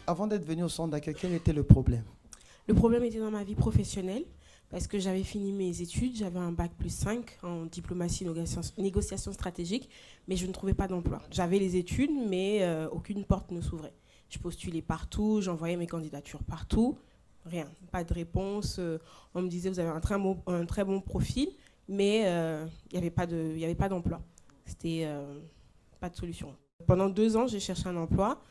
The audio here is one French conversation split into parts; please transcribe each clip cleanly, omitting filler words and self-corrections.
Avant d'être venu au centre d'accueil, quel était le problème? Le problème était dans ma vie professionnelle parce que j'avais fini mes études, j'avais un bac plus 5 en diplomatie et négociation stratégique, mais je ne trouvais pas d'emploi. J'avais les études, mais aucune porte ne s'ouvrait. Je postulais partout, j'envoyais mes candidatures partout, rien, pas de réponse. On me disait, vous avez un très bon profil, mais il n'y avait pas d'emploi. C'était pas de solution. Pendant 2 ans, j'ai cherché un emploi,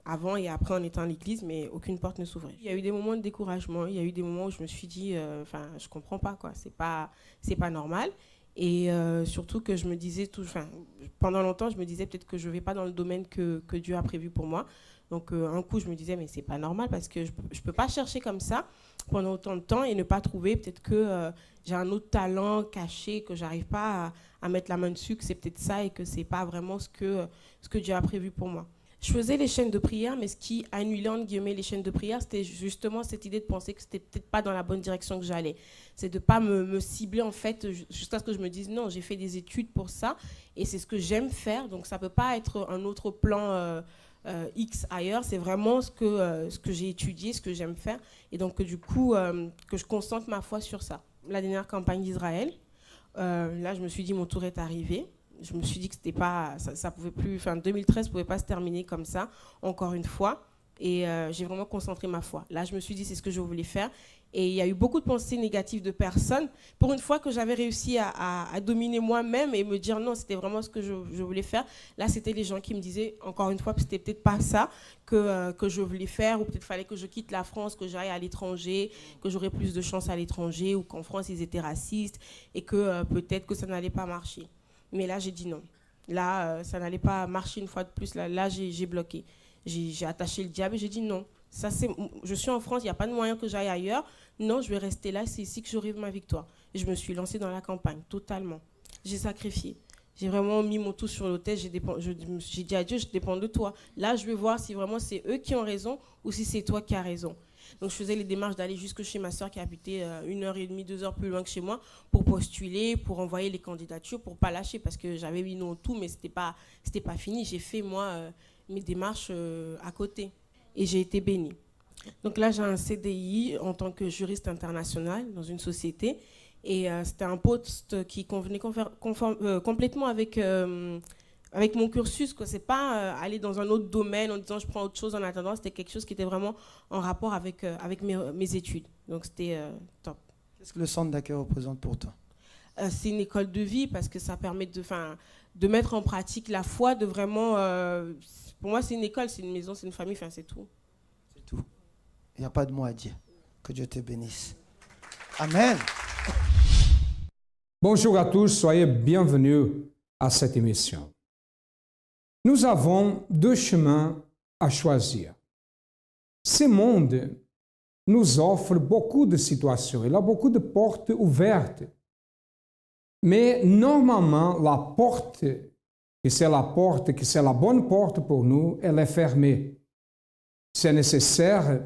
avant et après en étant à l'église, mais aucune porte ne s'ouvrait. Il y a eu des moments de découragement, il y a eu des moments où je me suis dit, je comprends pas, quoi, c'est pas normal. Et surtout que je me disais, pendant longtemps, je me disais peut-être que je ne vais pas dans le domaine que Dieu a prévu pour moi. Donc un coup, je me disais, mais c'est pas normal parce que je ne peux pas chercher comme ça pendant autant de temps et ne pas trouver. Peut-être que j'ai un autre talent caché que j'arrive pas à mettre la main dessus, que c'est peut-être ça et que c'est pas vraiment ce que Dieu a prévu pour moi. Je faisais les chaînes de prière, mais ce qui annulait, entre guillemets, les chaînes de prière, c'était justement cette idée de penser que c'était peut-être pas dans la bonne direction que j'allais. C'est de pas me cibler, en fait, jusqu'à ce que je me dise, non, j'ai fait des études pour ça, et c'est ce que j'aime faire, donc ça peut pas être un autre plan X ailleurs, c'est vraiment ce que j'ai étudié, ce que j'aime faire, et donc du coup, que je concentre ma foi sur ça. La dernière campagne d'Israël, là, je me suis dit, mon tour est arrivé. Je me suis dit que c'était pas, ça pouvait plus, 2013 pouvait pas se terminer comme ça, encore une fois. Et j'ai vraiment concentré ma foi. Là, je me suis dit, c'est ce que je voulais faire. Et il y a eu beaucoup de pensées négatives de personnes. Pour une fois que j'avais réussi à dominer moi-même et me dire non, c'était vraiment ce que je voulais faire. Là, c'était les gens qui me disaient, encore une fois, que c'était peut-être pas ça que je voulais faire, ou peut-être fallait que je quitte la France, que j'aille à l'étranger, que j'aurais plus de chance à l'étranger, ou qu'en France, ils étaient racistes, et que peut-être que ça n'allait pas marcher. Mais là, j'ai dit non. Là, ça n'allait pas marcher une fois de plus. Là j'ai bloqué. J'ai attaché le diable et j'ai dit non. Ça, je suis en France, il n'y a pas de moyen que j'aille ailleurs. Non, je vais rester là, c'est ici que j'aurai ma victoire. Et je me suis lancée dans la campagne, totalement. J'ai sacrifié. J'ai vraiment mis mon tout sur l'autel. J'ai dit à Dieu, je dépends de toi. Là, je vais voir si vraiment c'est eux qui ont raison ou si c'est toi qui as raison. Donc, je faisais les démarches d'aller jusque chez ma soeur qui habitait 1h30, 2 heures plus loin que chez moi pour postuler, pour envoyer les candidatures, pour ne pas lâcher parce que j'avais mis non tout, mais ce n'était pas fini. J'ai fait, moi, mes démarches à côté et j'ai été bénie. Donc là, j'ai un CDI en tant que juriste international dans une société et c'était un poste qui convenait complètement avec mon cursus, que c'est pas aller dans un autre domaine en disant je prends autre chose en attendant, c'était quelque chose qui était vraiment en rapport avec mes études. Donc c'était top. Qu'est-ce que le centre d'accueil représente pour toi? C'est une école de vie parce que ça permet de mettre en pratique la foi, de vraiment... pour moi, c'est une école, c'est une maison, c'est une famille, c'est tout. C'est tout. Il n'y a pas de mot à dire. Que Dieu te bénisse. Amen. Bonjour à tous, soyez bienvenus à cette émission. Nous avons 2 chemins à choisir. Ce monde nous offre beaucoup de situations, il a beaucoup de portes ouvertes. Mais normalement, la porte, que c'est la bonne porte pour nous, elle est fermée. C'est nécessaire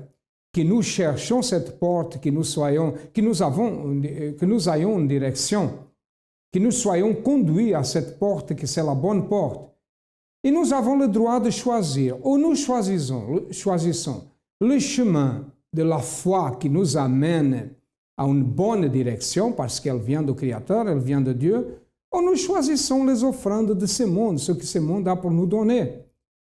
que nous cherchions cette porte, que nous ayons une direction, que nous soyons conduits à cette porte, que c'est la bonne porte. Et nous avons le droit de choisir, ou nous choisissons le chemin de la foi qui nous amène à une bonne direction, parce qu'elle vient du Créateur, elle vient de Dieu, ou nous choisissons les offrandes de ce monde, ce que ce monde a pour nous donner.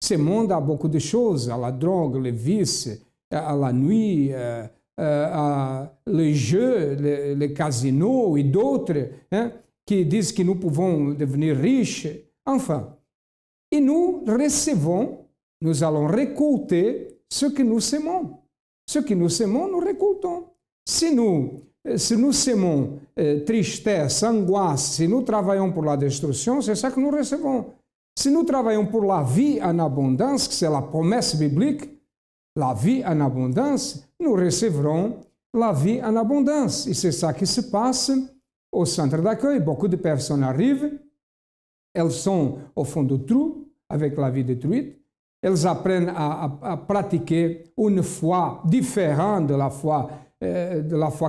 Ce monde a beaucoup de choses, à la drogue, les vices, à la nuit, les jeux, les casinos et d'autres qui disent que nous pouvons devenir riches. Enfin, et nous recevons, nous allons récolter ce que nous semons. Ce que nous semons, nous récoltons. Si nous semons tristesse, angoisse, si nous travaillons pour la destruction, c'est ça que nous recevons. Si nous travaillons pour la vie en abondance, que c'est la promesse biblique, la vie en abondance, nous recevrons la vie en abondance. Et c'est ça qui se passe au centre d'accueil. Beaucoup de personnes arrivent, elles sont au fond du trou, avec la vie détruite. Elles apprennent à pratiquer une foi différente de la foi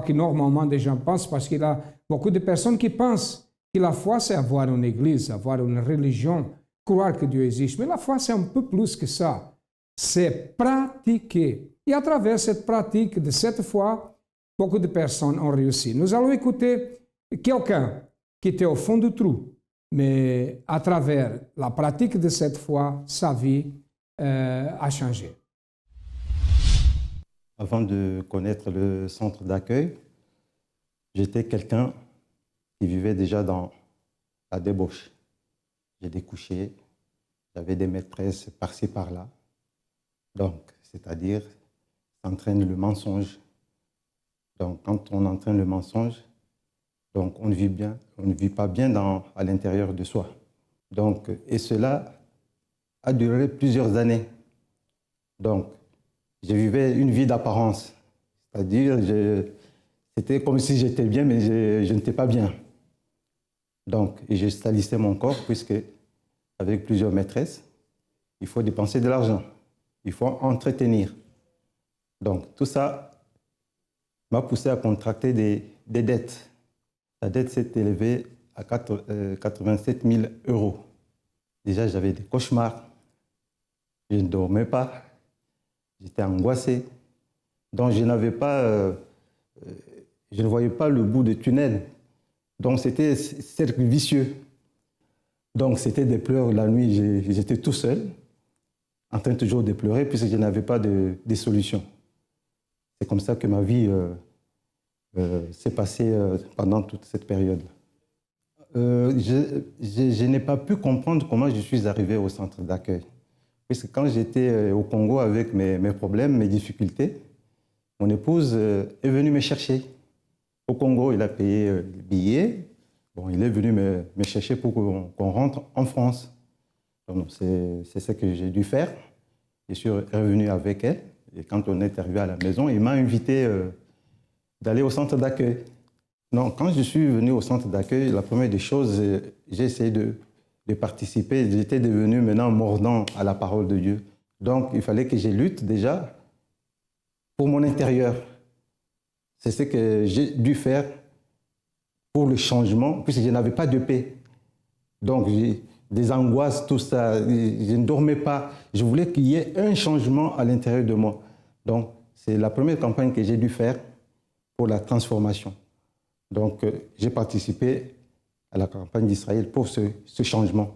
que normalement des gens pensent, parce qu'il y a beaucoup de personnes qui pensent que la foi, c'est avoir une église, avoir une religion, croire que Dieu existe. Mais la foi, c'est un peu plus que ça. c'est pratiquer. Et à travers cette pratique de 7 fois, beaucoup de personnes ont réussi. Nous allons écouter quelqu'un qui était au fond du trou, mais à travers la pratique de 7 fois, sa vie a changé. Avant de connaître le centre d'accueil, j'étais quelqu'un qui vivait déjà dans la débauche. J'ai découché, j'avais des maîtresses par-ci par-là. Donc, c'est-à-dire, ça entraîne le mensonge. Donc, quand on entraîne le mensonge, donc on ne vit pas bien à l'intérieur de soi. Donc, et cela a duré plusieurs années. Donc, je vivais une vie d'apparence. C'est-à-dire, c'était comme si j'étais bien, mais je n'étais pas bien. Donc, je salissais mon corps, puisque, avec plusieurs maîtresses, il faut dépenser de l'argent. Il faut entretenir. Donc, tout ça m'a poussé à contracter des dettes. La dette s'est élevée à 87 000 €. Déjà, j'avais des cauchemars. Je ne dormais pas. J'étais angoissé. Donc, je ne voyais pas le bout du tunnel. Donc, c'était un cercle vicieux. Donc, c'était des pleurs la nuit. J'étais tout seul, en train toujours de pleurer, puisque je n'avais pas de solution. C'est comme ça que ma vie s'est passée pendant toute cette période. Je n'ai pas pu comprendre comment je suis arrivé au centre d'accueil. Puisque quand j'étais au Congo avec mes problèmes, mes difficultés, mon épouse est venue me chercher. Au Congo, il a payé le billet. Bon, il est venu me chercher pour qu'on rentre en France. Donc, c'est ce que j'ai dû faire. Je suis revenu avec elle. Et quand on est arrivé à la maison, il m'a invité d'aller au centre d'accueil. Non, quand je suis venu au centre d'accueil, la première des choses, j'ai essayé de participer. J'étais devenu maintenant mordant à la parole de Dieu. Donc, il fallait que je lutte déjà pour mon intérieur. C'est ce que j'ai dû faire pour le changement, puisque je n'avais pas de paix. Donc, j'ai des angoisses, tout ça. Je ne dormais pas. Je voulais qu'il y ait un changement à l'intérieur de moi. Donc, c'est la première campagne que j'ai dû faire pour la transformation. Donc, j'ai participé à la campagne d'Israël pour ce changement.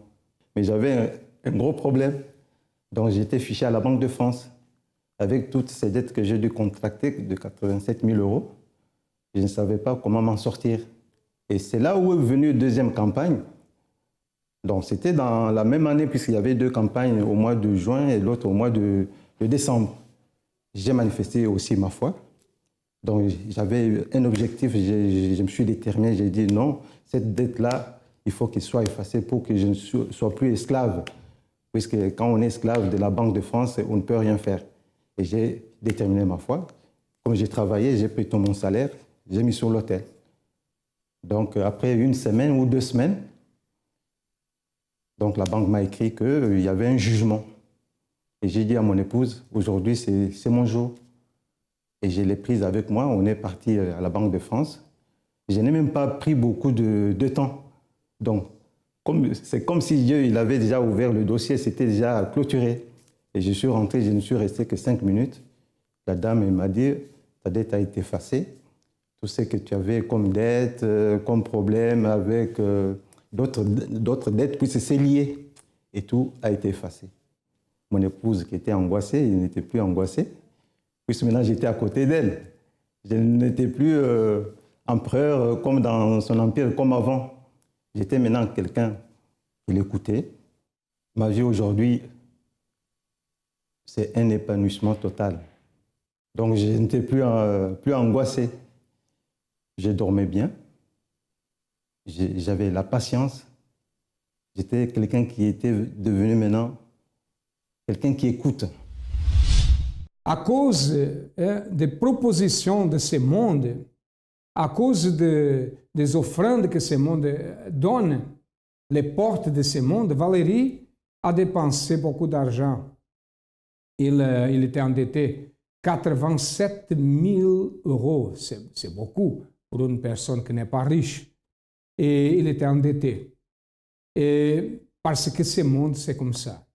Mais j'avais un gros problème. Donc, j'étais fiché à la Banque de France avec toutes ces dettes que j'ai dû contracter de 87 000 €. Je ne savais pas comment m'en sortir. Et c'est là où est venue une deuxième campagne. Donc, c'était dans la même année, puisqu'il y avait 2 campagnes au mois de juin et l'autre au mois de décembre. J'ai manifesté aussi ma foi. Donc, j'avais un objectif, je me suis déterminé, j'ai dit non, cette dette-là, il faut qu'elle soit effacée pour que je ne sois plus esclave. Puisque quand on est esclave de la Banque de France, on ne peut rien faire. Et j'ai déterminé ma foi. Comme j'ai travaillé, j'ai pris tout mon salaire, j'ai mis sur l'autel. Donc, après 1 semaine ou 2 semaines, donc la banque m'a écrit qu'il y avait un jugement. Et j'ai dit à mon épouse, aujourd'hui, c'est mon jour. Et je l'ai prise avec moi, on est parti à la Banque de France. Je n'ai même pas pris beaucoup de temps. Donc, c'est comme si Dieu il avait déjà ouvert le dossier, c'était déjà clôturé. Et je suis rentré, je ne suis resté que 5 minutes. La dame m'a dit, ta dette a été effacée. Tout ce que tu avais comme dette, comme problème avec d'autres dettes, puis c'est lié. Et tout a été effacé. Mon épouse qui était angoissée, elle n'était plus angoissée. Puisque maintenant j'étais à côté d'elle. Je n'étais plus empereur comme dans son empire, comme avant. J'étais maintenant quelqu'un qui l'écoutait. Ma vie aujourd'hui, c'est un épanouissement total. Donc je n'étais plus angoissé. Je dormais bien. J'avais la patience. J'étais quelqu'un qui était devenu maintenant quelqu'un qui écoute. À cause des propositions de ce monde, à cause des offrandes que ce monde donne, les portes de ce monde, Valérie a dépensé beaucoup d'argent. Il était endetté 87 000 €. C'est beaucoup pour une personne qui n'est pas riche. Et il était endetté. Et parce que ce monde, c'est comme ça.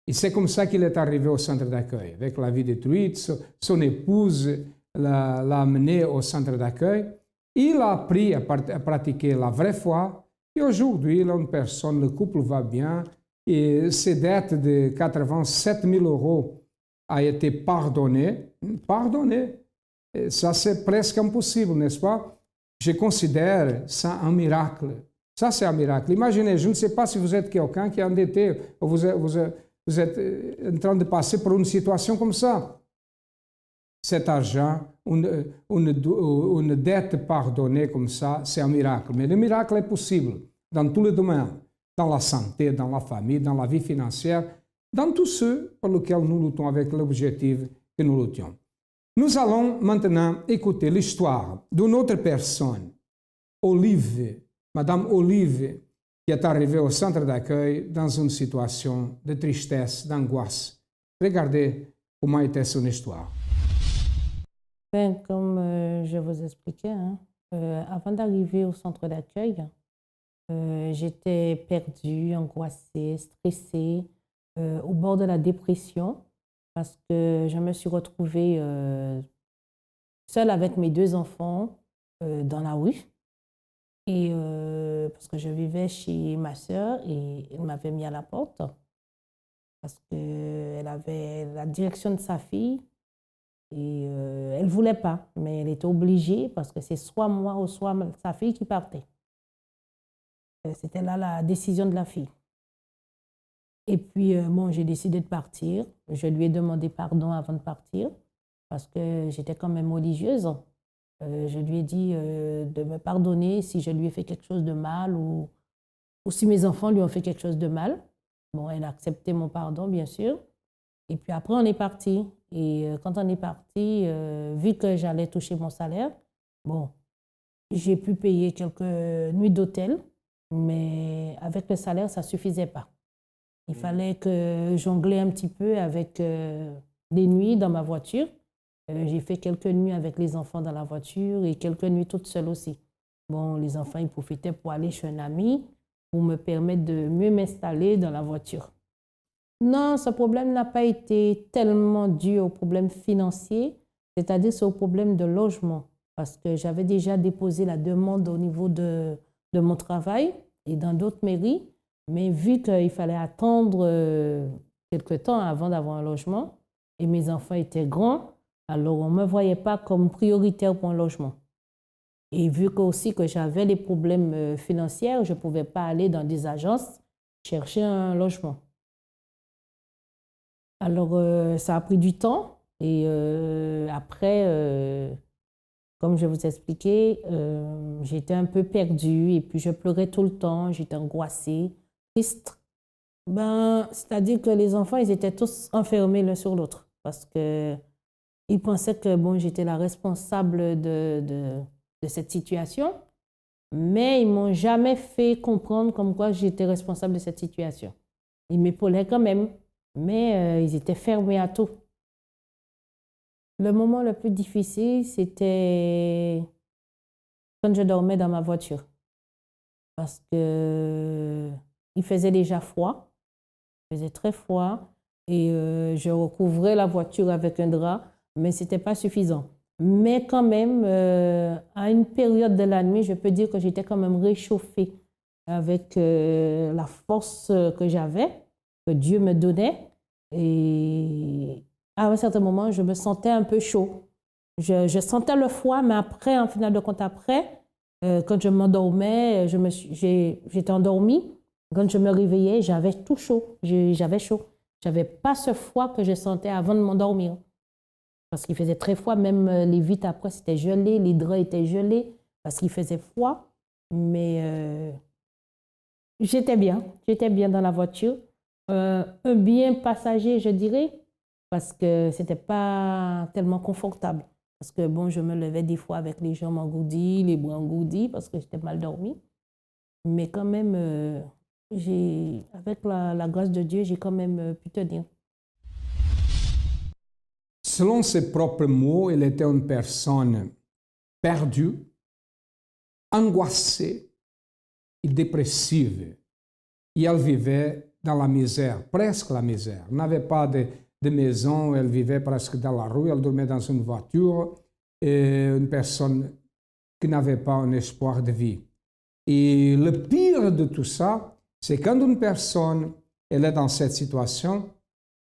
Et c'est comme ça qu'il est arrivé au centre d'accueil. Avec la vie détruite, son épouse l'a amené au centre d'accueil. Il a appris à pratiquer la vraie foi. Et aujourd'hui, il est une personne, le couple va bien. Et ses dettes de 87 000 € a été pardonnées. Pardonnées. Et ça, c'est presque impossible, n'est-ce pas? Je considère ça un miracle. Ça, c'est un miracle. Imaginez, je ne sais pas si vous êtes quelqu'un qui est endetté, ou vous êtes en train de passer par une situation comme ça. Cet argent, une dette pardonnée comme ça, c'est un miracle. Mais le miracle est possible dans tous les domaines, dans la santé, dans la famille, dans la vie financière, dans tous ceux pour lesquels nous luttons avec l'objectif que nous luttions. Nous allons maintenant écouter l'histoire d'une autre personne, Olive, Madame Olive, qui est arrivée au centre d'accueil dans une situation de tristesse, d'angoisse. Regardez comment était son histoire. Ben, comme je vous expliquais, avant d'arriver au centre d'accueil, j'étais perdue, angoissée, stressée, au bord de la dépression, parce que je me suis retrouvée seule avec mes 2 enfants dans la rue. Et parce que je vivais chez ma sœur et elle m'avait mis à la porte parce qu'elle avait la direction de sa fille et elle ne voulait pas, mais elle était obligée parce que c'est soit moi ou soit sa fille qui partait. C'était là la décision de la fille. Et puis, bon, j'ai décidé de partir. Je lui ai demandé pardon avant de partir parce que j'étais quand même religieuse. Je lui ai dit de me pardonner si je lui ai fait quelque chose de mal ou si mes enfants lui ont fait quelque chose de mal. Bon, elle a accepté mon pardon, bien sûr. Et puis après, on est parti. Et quand on est parti, vu que j'allais toucher mon salaire, bon, j'ai pu payer quelques nuits d'hôtel, mais avec le salaire, ça ne suffisait pas. Il fallait que jongler un petit peu avec des nuits dans ma voiture. J'ai fait quelques nuits avec les enfants dans la voiture et quelques nuits toute seule aussi. Bon, les enfants, ils profitaient pour aller chez un ami pour me permettre de mieux m'installer dans la voiture. Non, ce problème n'a pas été tellement dû au problème financier, c'est-à-dire c'est au problème de logement. Parce que j'avais déjà déposé la demande au niveau de mon travail et dans d'autres mairies, mais vu qu'il fallait attendre quelque temps avant d'avoir un logement et mes enfants étaient grands, alors on ne me voyait pas comme prioritaire pour un logement. Et vu aussi que j'avais des problèmes financiers, je ne pouvais pas aller dans des agences chercher un logement. Alors ça a pris du temps et après, comme je vous expliquais, j'étais un peu perdue et puis je pleurais tout le temps, j'étais angoissée, triste. Ben, c'est-à-dire que les enfants, ils étaient tous enfermés l'un sur l'autre parce que ils pensaient que bon, j'étais la responsable de cette situation, mais ils ne m'ont jamais fait comprendre comme quoi j'étais responsable de cette situation. Ils m'épaulaient quand même, mais ils étaient fermés à tout. Le moment le plus difficile, c'était quand je dormais dans ma voiture. Parce qu'il faisait déjà froid, il faisait très froid, et je recouvrais la voiture avec un drap, mais ce n'était pas suffisant. Mais quand même, à une période de la nuit, je peux dire que j'étais quand même réchauffée avec la force que j'avais, que Dieu me donnait. Et à un certain moment, je me sentais un peu chaud. Je sentais le froid, mais après, en final de compte, après, quand je m'endormais, j'étais endormie. Quand je me réveillais, j'avais tout chaud. J'avais chaud. Je n'avais pas ce froid que je sentais avant de m'endormir. Parce qu'il faisait très froid, même les vitres après, c'était gelé, les draps étaient gelés, parce qu'il faisait froid. Mais j'étais bien dans la voiture. Un bien passager, je dirais, parce que ce n'était pas tellement confortable. Parce que bon, je me levais des fois avec les jambes engourdies, les bras engourdis, parce que j'étais mal dormie. Mais quand même, avec la grâce de Dieu, j'ai quand même pu tenir. Selon ses propres mots, elle était une personne perdue, angoissée et dépressive. Et elle vivait dans la misère, presque la misère. Elle n'avait pas de maison, elle vivait presque dans la rue, elle dormait dans une voiture, et une personne qui n'avait pas un espoir de vie. Et le pire de tout ça, c'est quand une personne elle est dans cette situation,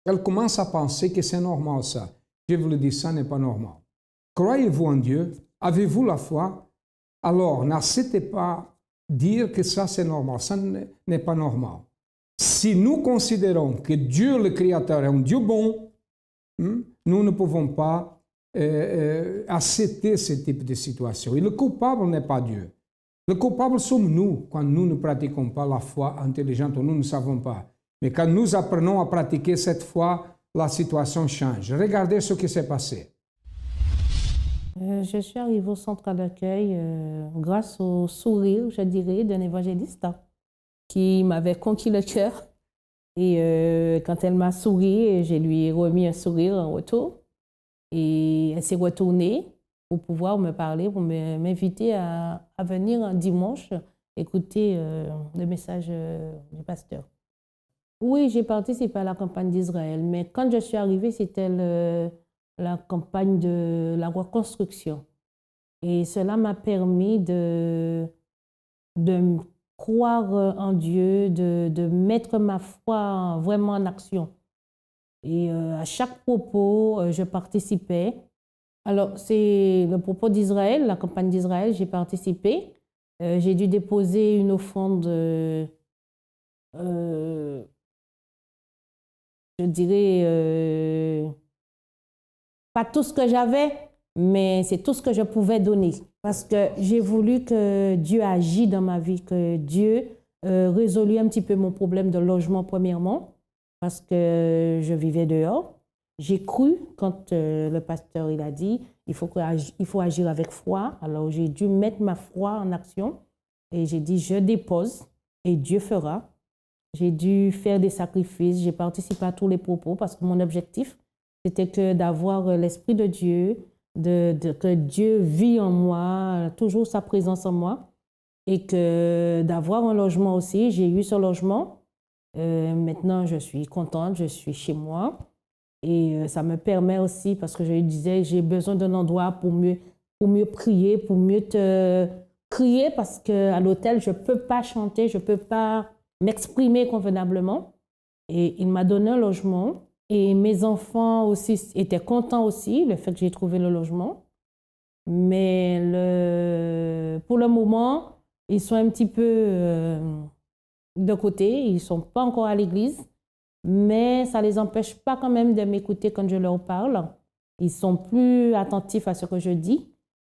elle commence à penser que c'est normal ça. Je vous le dis, ça n'est pas normal. Croyez-vous en Dieu? Avez-vous la foi? Alors, n'acceptez pas dire que ça c'est normal. Ça n'est pas normal. Si nous considérons que Dieu le Créateur est un Dieu bon, nous ne pouvons pas accepter ce type de situation. Et le coupable n'est pas Dieu. Le coupable sommes nous quand nous ne pratiquons pas la foi intelligente, nous ne savons pas. Mais quand nous apprenons à pratiquer cette foi, la situation change. Regardez ce qui s'est passé. Je suis arrivée au centre d'accueil grâce au sourire, je dirais, d'un évangéliste qui m'avait conquis le cœur. Et quand elle m'a souri, je lui ai remis un sourire en retour. Et elle s'est retournée pour pouvoir me parler, pour m'inviter à venir un dimanche écouter le message du pasteur. Oui, j'ai participé à la campagne d'Israël, mais quand je suis arrivée, c'était la campagne de la reconstruction. Et cela m'a permis de croire en Dieu, de mettre ma foi vraiment en action. Et à chaque propos, je participais. Alors, c'est le propos d'Israël, la campagne d'Israël, j'ai participé. J'ai dû déposer une offrande, je dirais, pas tout ce que j'avais, mais c'est tout ce que je pouvais donner. Parce que j'ai voulu que Dieu agisse dans ma vie, que Dieu résolue un petit peu mon problème de logement premièrement, parce que je vivais dehors. J'ai cru quand le pasteur il a dit il faut agir avec foi. Alors j'ai dû mettre ma foi en action et j'ai dit je dépose et Dieu fera. J'ai dû faire des sacrifices, j'ai participé à tous les propos parce que mon objectif c'était que d'avoir l'Esprit de Dieu, que Dieu vit en moi, toujours sa présence en moi et que d'avoir un logement aussi. J'ai eu ce logement. Maintenant je suis contente, je suis chez moi. Et ça me permet aussi, parce que je lui disais, j'ai besoin d'un endroit pour mieux prier, pour mieux te crier, parce qu'à l'hôtel, je ne peux pas chanter, je ne peux pas m'exprimer convenablement. Et il m'a donné un logement. Et mes enfants aussi étaient contents aussi, le fait que j'ai trouvé le logement. Mais pour le moment, ils sont un petit peu de côté, ils ne sont pas encore à l'église. Mais ça ne les empêche pas quand même de m'écouter quand je leur parle. Ils sont plus attentifs à ce que je dis.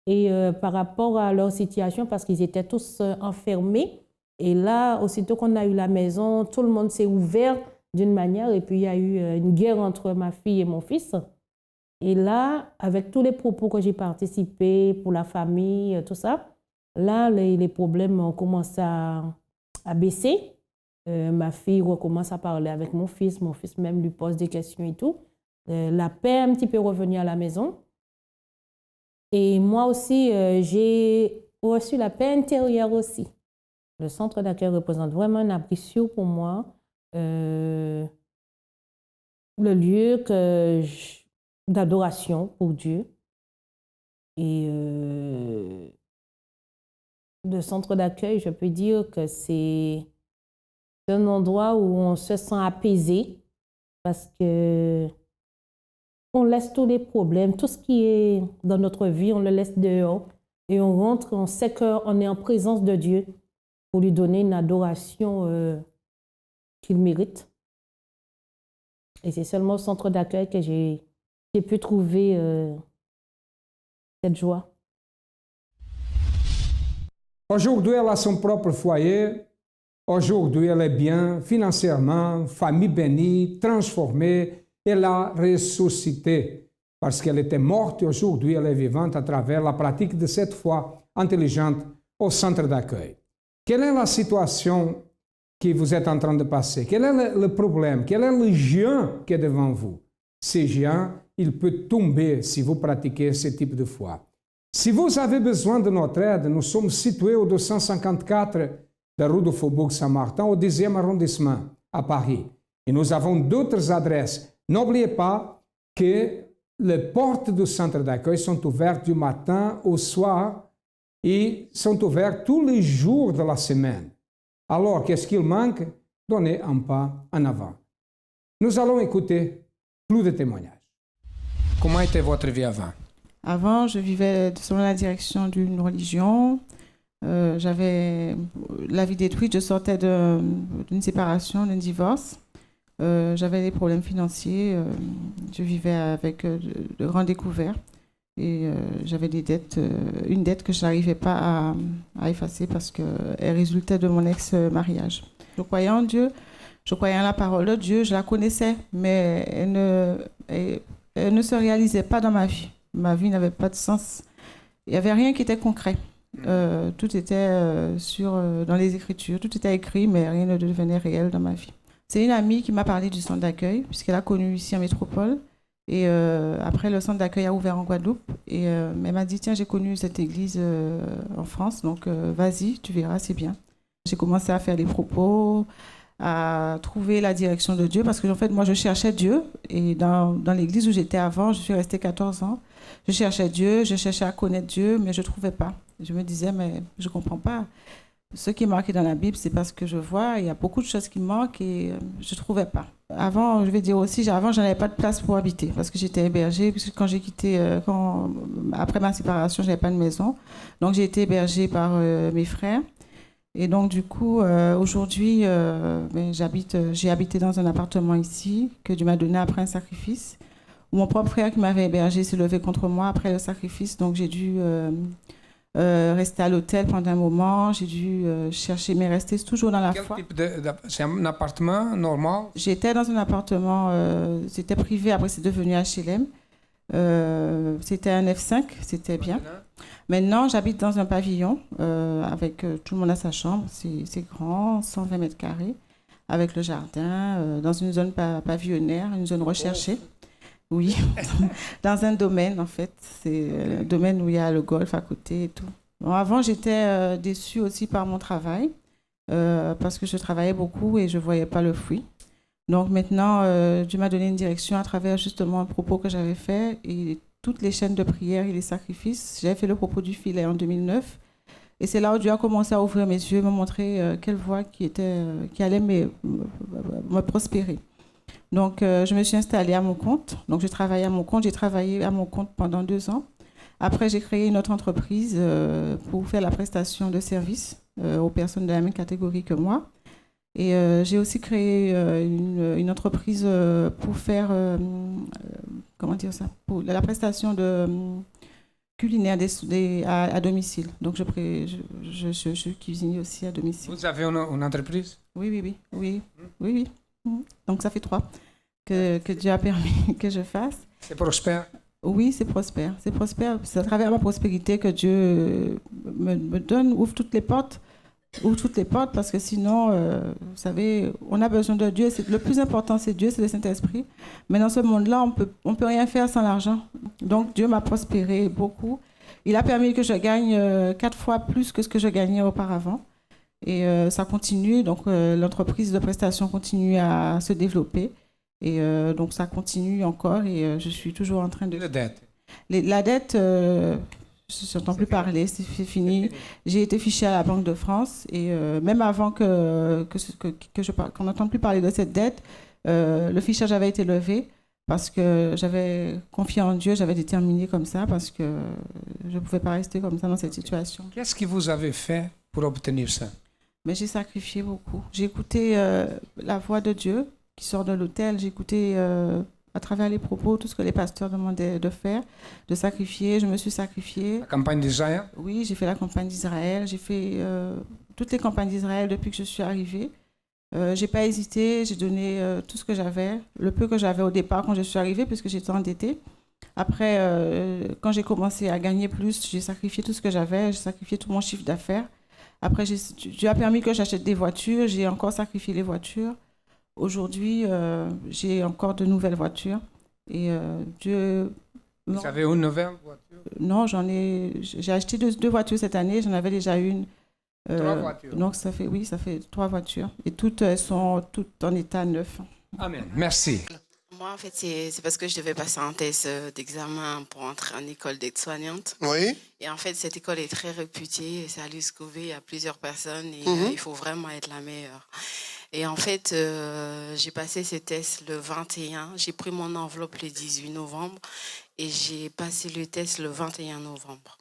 Et par rapport à leur situation, parce qu'ils étaient tous enfermés. Et là, aussitôt qu'on a eu la maison, tout le monde s'est ouvert d'une manière. Et puis, il y a eu une guerre entre ma fille et mon fils. Et là, avec tous les propos que j'ai participé pour la famille, tout ça, là, les problèmes ont commencé à baisser. Ma fille recommence à parler avec mon fils même lui pose des questions et tout. La paix est un petit peu revenue à la maison. Et moi aussi, j'ai reçu la paix intérieure aussi. Le centre d'accueil représente vraiment un abri sûr pour moi. Le lieu d'adoration pour Dieu. Et le centre d'accueil, je peux dire que c'est un endroit où on se sent apaisé parce que on laisse tous les problèmes, tout ce qui est dans notre vie, on le laisse dehors et on rentre, on sait qu'on est en présence de Dieu pour lui donner une adoration qu'il mérite. Et c'est seulement au centre d'accueil que j'ai pu trouver cette joie. Aujourd'hui, elle a son propre foyer. Aujourd'hui, elle est bien financièrement, famille bénie, transformée. Elle a ressuscité parce qu'elle était morte et aujourd'hui, elle est vivante à travers la pratique de cette foi intelligente au centre d'accueil. Quelle est la situation que vous êtes en train de passer? Quel est le problème? Quel est le géant qui est devant vous? Ce géant, il peut tomber si vous pratiquez ce type de foi. Si vous avez besoin de notre aide, nous sommes situés au 254 de rue du Faubourg Saint-Martin, au 10e arrondissement. à Paris. Et nous avons d'autres adresses. N'oubliez pas que les portes du centre d'accueil sont ouvertes du matin au soir et sont ouvertes tous les jours de la semaine. Alors, qu'est-ce qu'il manque? Donnez un pas en avant. Nous allons écouter plus de témoignages. Comment était votre vie avant? Avant, je vivais selon la direction d'une religion. J'avais la vie détruite, je sortais d'une séparation, d'un divorce. J'avais des problèmes financiers. Je vivais avec de grands découverts. Et j'avais des dettes, une dette que je n'arrivais pas à effacer parce qu'elle résultait de mon ex-mariage. Je croyais en Dieu, je croyais en la parole de Dieu, je la connaissais, mais elle ne se réalisait pas dans ma vie. Ma vie n'avait pas de sens. Il n'y avait rien qui était concret. Tout était dans les Écritures, tout était écrit, mais rien ne devenait réel dans ma vie. C'est une amie qui m'a parlé du centre d'accueil, puisqu'elle a connu ici en métropole. Et après, le centre d'accueil a ouvert en Guadeloupe. Et elle m'a dit, tiens, j'ai connu cette église en France, donc vas-y, tu verras, c'est bien. J'ai commencé à faire des propos, à trouver la direction de Dieu, parce que en fait, moi, je cherchais Dieu. Et dans l'église où j'étais avant, je suis restée 14 ans, je cherchais Dieu, je cherchais à connaître Dieu, mais je ne trouvais pas. Je me disais, mais je ne comprends pas. Ce qui est marqué dans la Bible, c'est parce que je vois, il y a beaucoup de choses qui manquent et je ne trouvais pas. Avant, je vais dire aussi, avant, je n'avais pas de place pour habiter parce que j'étais hébergée. Puisque quand j'ai quitté, après ma séparation, je n'avais pas de maison. Donc, j'ai été hébergée par mes frères. Et donc, du coup, aujourd'hui, j'ai habité dans un appartement ici que Dieu m'a donné après un sacrifice. Mon propre frère qui m'avait hébergée s'est levé contre moi après le sacrifice. Donc, j'ai dû rester à l'hôtel pendant un moment. J'ai dû chercher, mais rester toujours dans la foi. C'est un appartement normal? J'étais dans un appartement, c'était privé, après c'est devenu HLM. C'était un F5, c'était bien. Maintenant, j'habite dans un pavillon avec tout le monde à sa chambre. C'est grand, 120 mètres carrés, avec le jardin, dans une zone pavillonnaire, une zone recherchée. Oui, dans un domaine, en fait. C'est le domaine où il y a le golf à côté et tout. Bon, avant, j'étais déçue aussi par mon travail parce que je travaillais beaucoup et je ne voyais pas le fruit. Donc maintenant, Dieu m'a donné une direction à travers justement un propos que j'avais fait et toutes les chaînes de prière et les sacrifices. J'avais fait le propos du filet en 2009. Et c'est là où Dieu a commencé à ouvrir mes yeux, me montrer quelle voie qui allait me prospérer. Donc, je me suis installée à mon compte. Donc, je travaillais à mon compte. J'ai travaillé à mon compte pendant 2 ans. Après, j'ai créé une autre entreprise pour faire la prestation de services aux personnes de la même catégorie que moi. Et j'ai aussi créé une entreprise pour faire, comment dire ça, pour la prestation de culinaire à domicile. Donc, je suis cuisinier aussi à domicile. Vous avez une entreprise? Oui. Donc, ça fait 3 que Dieu a permis que je fasse. C'est prospère? Oui, c'est prospère. C'est prospère. C'est à travers ma prospérité que Dieu me donne, ouvre toutes les portes parce que sinon, vous savez, on a besoin de Dieu. Le plus important, c'est Dieu, c'est le Saint-Esprit. Mais dans ce monde-là, on peut rien faire sans l'argent. Donc, Dieu m'a prospéré beaucoup. Il a permis que je gagne 4 fois plus que ce que je gagnais auparavant. Et ça continue, donc l'entreprise de prestation continue à se développer. Et donc ça continue encore et je suis toujours en train de... La dette? La dette, je n'entends plus parler, c'est fini. J'ai été fichée à la Banque de France et même avant qu'on n'entende plus parler de cette dette, le fichage avait été levé parce que j'avais confié en Dieu, j'avais déterminé comme ça parce que je ne pouvais pas rester comme ça dans cette situation. Qu'est-ce que vous avez fait pour obtenir ça? Mais j'ai sacrifié beaucoup. J'ai écouté la voix de Dieu qui sort de l'autel. J'ai écouté à travers les propos tout ce que les pasteurs demandaient de faire, de sacrifier. Je me suis sacrifiée. La campagne d'Israël? Oui, j'ai fait la campagne d'Israël. J'ai fait toutes les campagnes d'Israël depuis que je suis arrivée. Je n'ai pas hésité. J'ai donné tout ce que j'avais, le peu que j'avais au départ quand je suis arrivée, puisque j'étais endettée. Après, quand j'ai commencé à gagner plus, j'ai sacrifié tout ce que j'avais. J'ai sacrifié tout mon chiffre d'affaires. Après, Dieu a permis que j'achète des voitures. J'ai encore sacrifié les voitures. Aujourd'hui, j'ai encore de nouvelles voitures. Et Dieu... Vous avez une nouvelle voiture? Non, j'ai acheté deux voitures cette année. J'en avais déjà une 3 voitures. Donc ça fait 3 voitures. Et toutes elles sont toutes en état neuf. Amen. Merci. Moi, en fait, c'est parce que je devais passer un test d'examen pour entrer en école d'aide-soignante. Oui. Et en fait, cette école est très réputée. C'est à Luscové, il y a plusieurs personnes et il faut vraiment être la meilleure. Et en fait, j'ai passé ces tests le 21. J'ai pris mon enveloppe le 18 novembre et j'ai passé le test le 21 novembre.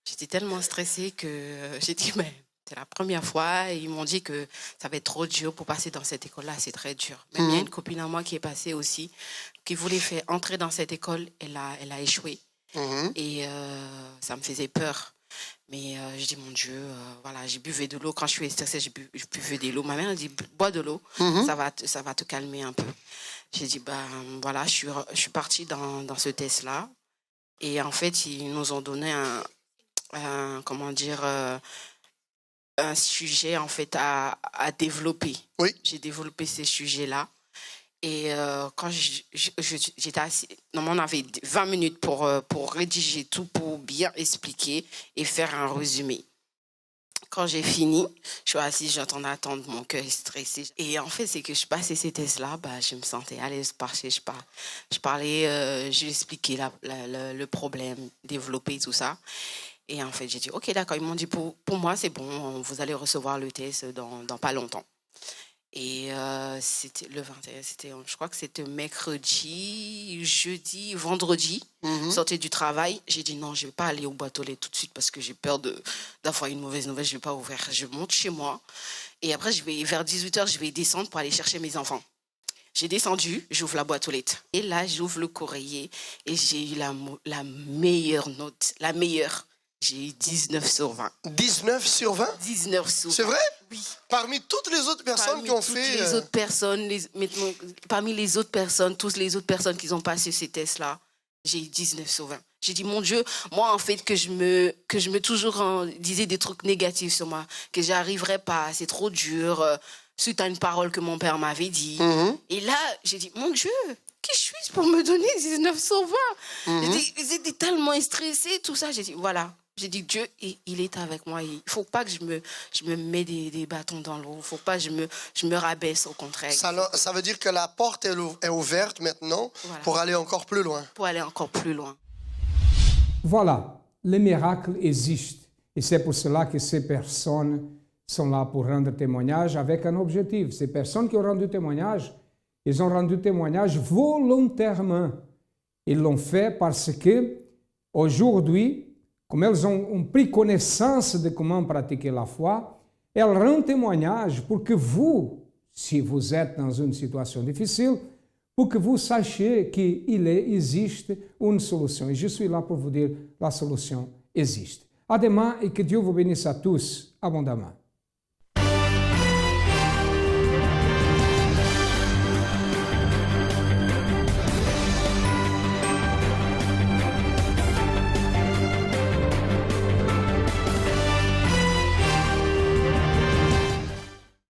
J'étais tellement stressée que j'ai dit, mais c'est la première fois. Et ils m'ont dit que ça va être trop dur pour passer dans cette école-là. C'est très dur. Même il y a une copine à moi qui est passée aussi, qui voulait faire entrer dans cette école. Elle a échoué. Et ça me faisait peur. Mais je dis, mon Dieu, voilà, j'ai buvé de l'eau. Quand je suis stressée, j'ai buvé de l'eau. Ma mère a dit, bois de l'eau, ça va te calmer un peu. J'ai dit, voilà, je suis partie dans ce test-là. Et en fait, ils nous ont donné un sujet en fait à développer. Oui. J'ai développé ces sujets-là. Et quand j'étais assis, normalement on avait 20 minutes pour rédiger tout, pour bien expliquer et faire un résumé. Quand j'ai fini, je suis assise, j'entends attendre, mon cœur est stressé. Et en fait, c'est que je passais ces tests-là, je me sentais à l'aise parce que je parlais, j'ai expliqué le problème, développé tout ça. Et en fait, j'ai dit, OK, d'accord. Ils m'ont dit, pour moi, c'est bon, vous allez recevoir le test dans pas longtemps. Et c'était le 21, je crois que c'était mercredi, jeudi, vendredi, sortais du travail. J'ai dit non, je ne vais pas aller au boîte aux lettres tout de suite parce que j'ai peur d'avoir une mauvaise nouvelle, je ne vais pas ouvrir. Je monte chez moi et après, vers 18h, je vais descendre pour aller chercher mes enfants. J'ai descendu, j'ouvre la boîte aux lettres. Et là, j'ouvre le courrier et j'ai eu la meilleure note, la meilleure. J'ai eu 19 sur 20. 19 sur 20? 19 sur 20. C'est vrai? Oui. Parmi toutes les autres personnes qui ont fait... Les autres personnes, parmi les autres personnes, toutes les autres personnes qui ont passé ces tests-là, j'ai eu 19 sur 20. J'ai dit, mon Dieu, moi, en fait, que je me toujours disais des trucs négatifs sur moi, que j'arriverais pas, c'est trop dur, suite à une parole que mon père m'avait dit. Et là, j'ai dit, mon Dieu, qui suis-je pour me donner 19 sur 20? J'étais tellement stressée, tout ça. J'ai dit, voilà. J'ai dit, Dieu, il est avec moi. Il ne faut pas que je me mette des bâtons dans l'eau. Il ne faut pas que je me rabaisse, au contraire. Ça veut dire que la porte est ouverte maintenant pour aller encore plus loin. Pour aller encore plus loin. Voilà, les miracles existent. Et c'est pour cela que ces personnes sont là pour rendre témoignage avec un objectif. Ces personnes qui ont rendu témoignage, ils ont rendu témoignage volontairement. Ils l'ont fait parce que, aujourd'hui, comme elles ont pris connaissance de comment pratiquer la foi, elles rendent témoignage pour que vous, si vous êtes dans une situation difficile, pour que vous sachiez qu'il existe une solution. Et je suis là pour vous dire, la solution existe. À demain et que Dieu vous bénisse à tous abondamment.